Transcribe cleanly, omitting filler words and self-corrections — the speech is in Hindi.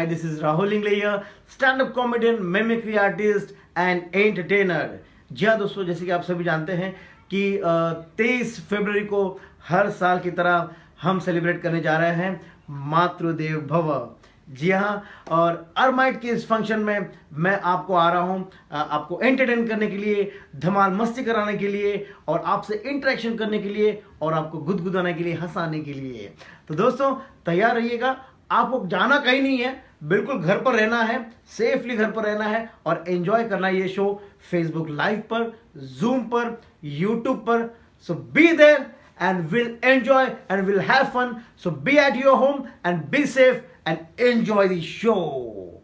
Hi, this is Rahul Ingle here, stand-up comedian, mimicry artist and entertainer. जी हाँ दोस्तों, जैसे कि आप सभी जानते हैं कि 23 फरवरी को हर साल की तरह हम सेलिब्रेट करने जा रहे हैं मातृदेव भव। जी हाँ, और आर्माइट के इस फंक्शन में मैं आपको आ रहा हूँ आपको एंटरटेन करने के लिए, धमाल मस्ती कराने के लिए और आपसे इंटरेक्शन करने के लिए और आपको गुदगुदाने के लिए, हंसाने के लिए। तो दोस्तों तैयार रहिएगा, आपको जाना कहीं नहीं है, बिल्कुल घर पर रहना है, सेफली घर पर रहना है और एंजॉय करना है ये शो फेसबुक लाइव पर, जूम पर, यूट्यूब पर। So be there and we'll enjoy and we'll have fun. So be at your home and be safe and enjoy the show.